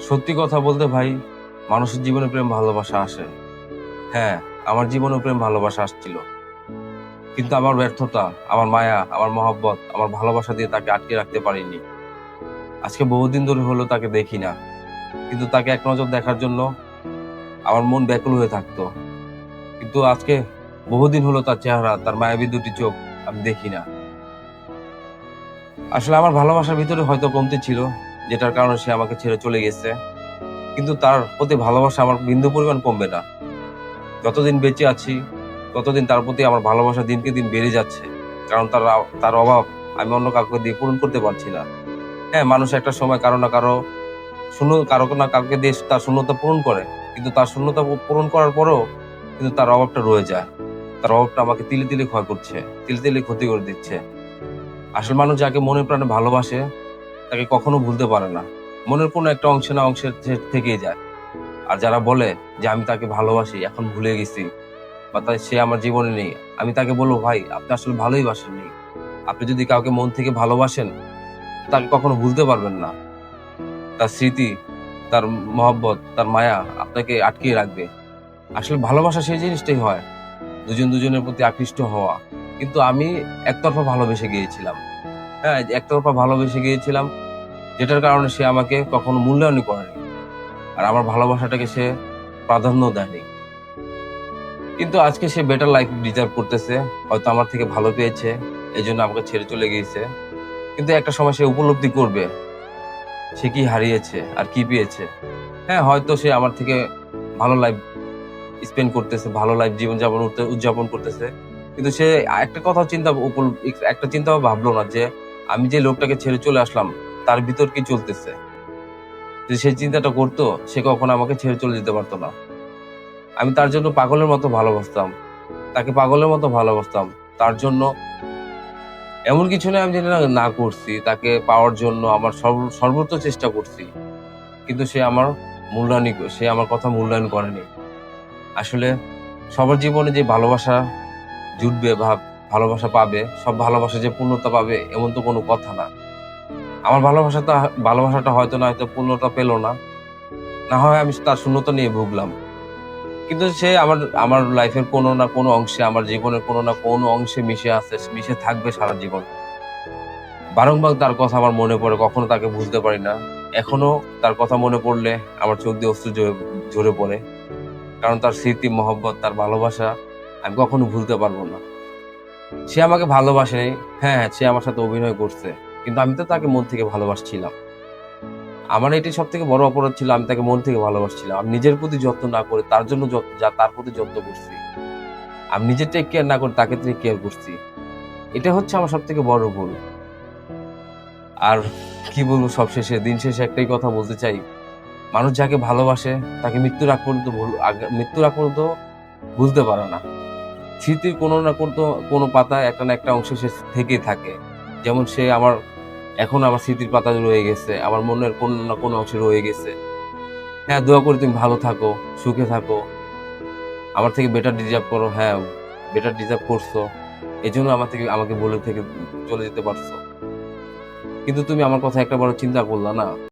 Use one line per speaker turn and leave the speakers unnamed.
সত্যি কথা বলতে ভাই, মানুষের জীবনে প্রেম ভালোবাসা আসে। হ্যাঁ, আমার জীবনেও প্রেম ভালোবাসা আসছিল। কিন্তু আমার ব্যর্থতা, আমার মায়া, আমার মহব্বত, আমার ভালোবাসা দিয়ে তাকে আটকে রাখতে পারিনি। আজকে বহুদিন ধরে হলো তাকে দেখি না। কিন্তু তাকে এক নজর দেখার জন্য আমার মন ব্যাকুল হয়ে থাকতো। কিন্তু আজকে বহুদিন হলো তার চেহারা, তার মায়াবী দুটি চোখ আমি দেখি না। আসলে আমার ভালোবাসার ভিতরে হয়তো কমতি ছিল, যেটার কারণে সে আমাকে ছেড়ে চলে গেছে। কিন্তু তার প্রতি ভালোবাসা আমার বিন্দু পরিমাণ কমবে না। যতদিন বেঁচে আছি ততদিন তার প্রতি আমার ভালোবাসা দিনকে দিন বেড়ে যাচ্ছে। কারণ তার অভাব আমি অন্য কাউকে দিয়ে পূরণ করতে পারছি না। হ্যাঁ, মানুষ একটা সময় কারো না কারো শূন্য, কারো না কাউকে দিয়ে তার শূন্যতা পূরণ করে। কিন্তু তার শূন্যতা পূরণ করার পরেও কিন্তু তার অভাবটা রয়ে যায়। তার অভাবটা আমাকে তিলে তিলে ক্ষয় করছে, তিলে তিলে ক্ষতি করে দিচ্ছে। আসল মানুষ যাকে মনে প্রাণে ভালোবাসে তাকে কখনো ভুলতে পারে না। মনের কোনো একটা অংশে না অংশে সে থেকেই যায়। আর যারা বলে যে আমি তাকে ভালোবাসি, এখন ভুলে গেছি, বা তাই সে আমার জীবনে নেই, আমি তাকে বলবো, ভাই আপনি আসলে ভালোই বাসেননি। আপনি যদি কাউকে মন থেকে ভালোবাসেন তাকে কখনো ভুলতে পারবেন না। তার স্মৃতি, তার মহব্বত, তার মায়া আপনাকে আটকিয়ে রাখবে। আসলে ভালোবাসা সেই জিনিসটাই হয়, দুজন দুজনের প্রতি আকৃষ্ট হওয়া। কিন্তু আমি একতরফা ভালোবেসে গিয়েছিলাম। হ্যাঁ, একতরফা ভালোবেসে গিয়েছিলাম, যেটার কারণে সে আমাকে কখনো মূল্যায়নই করেনি। আর আমার ভালোবাসাটাকে সে প্রাধান্য দেয়নি। কিন্তু আজকে সে বেটার লাইফ ডিজার্ভ করতেছে। হয়তো আমার থেকে ভালো পেয়েছে, এই জন্য আমাকে ছেড়ে চলে গিয়েছে। কিন্তু একটা সময় সে উপলব্ধি করবে সে কি হারিয়েছে আর কি পেয়েছে। হ্যাঁ, হয়তো সে আমার থেকে ভালো লাইফ স্পেন্ড করতেছে, ভালো লাইফ জীবনযাপন উদযাপন করতেছে। কিন্তু সে একটা কথা একটা চিন্তাও ভাবলো না যে আমি যে লোকটাকে ছেড়ে চলে আসলাম তার ভিতর কি চলতেছে। যদি সেই চিন্তাটা করতো, সে কখনো আমাকে ছেড়ে চলে যেতে পারতো না। আমি তার জন্য পাগলের মতো ভালোবাসতাম, তাকে পাগলের মতো ভালোবাসতাম। তার জন্য এমন কিছু নয় আমি যেটা না করছি, তাকে পাওয়ার জন্য আমার সর্বোচ্চ চেষ্টা করছি। কিন্তু সে আমার কথা মূল্যায়ন করেনি। আসলে সবার জীবনে যে ভালোবাসা জুটবে বা ভালোবাসা পাবে, সব ভালোবাসা যে পূর্ণতা পাবে এমন তো কোনো কথা না। আমার ভালোবাসাটা হয়তো পূর্ণতা পেল না। না হয় আমি তার শূন্যতা নিয়ে ভুগলাম। কিন্তু সে আমার আমার লাইফের কোনো না কোনো অংশে, আমার জীবনের কোনো না কোনো অংশে মিশে আছে, মিশে থাকবে সারা জীবন। বারংবার তার কথা আমার মনে পড়ে, কখনো তাকে ভুলতে পারি না। এখনো তার কথা মনে পড়লে আমার চোখ দিয়ে অশ্রু ঝরে পড়ে। কারণ তার স্মৃতি, মহব্বত, তার ভালোবাসা আমি কখনো ভুলতে পারবো না। সে আমাকে ভালোবাসেনি। হ্যাঁ, সে আমার সাথে অভিনয় করছে। কিন্তু আমি তো তাকে মন থেকে ভালোবাসছিলাম। আমার এটি সবথেকে বড় অপরাধ ছিল, আমি তাকে মন থেকে ভালোবাসছিলাম। আমি নিজের প্রতি যত্ন না করে তার জন্য তার প্রতি যত্ন করছি। আমি নিজে টেক কেয়ার না করে তাকে টেক কেয়ার করছি। এটা হচ্ছে আমার সবথেকে বড় ভুল। আর কি বলবো, সবশেষে দিন শেষে একটাই কথা বলতে চাই, মানুষ যাকে ভালোবাসে তাকে মৃত্যুর আগ পর্যন্ত ভুলতে পারে না। স্মৃতির কোনো না কোনো পাতায় একটা না একটা অংশ সে থেকেই থাকে। যেমন সে এখন আমার স্মৃতির পাতা রয়ে গেছে, আমার মনের কোনো না কোনো অংশে রয়ে গেছে। হ্যাঁ, দোয়া করি তুমি ভালো থাকো, সুখে থাকো, আমার থেকে বেটার ডিজার্ভ করো। হ্যাঁ, বেটার ডিজার্ভ করছো, এই জন্য আমাকে বলে থেকে চলে যেতে পারছো। কিন্তু তুমি আমার কথা একটা বড় চিন্তা করলা না।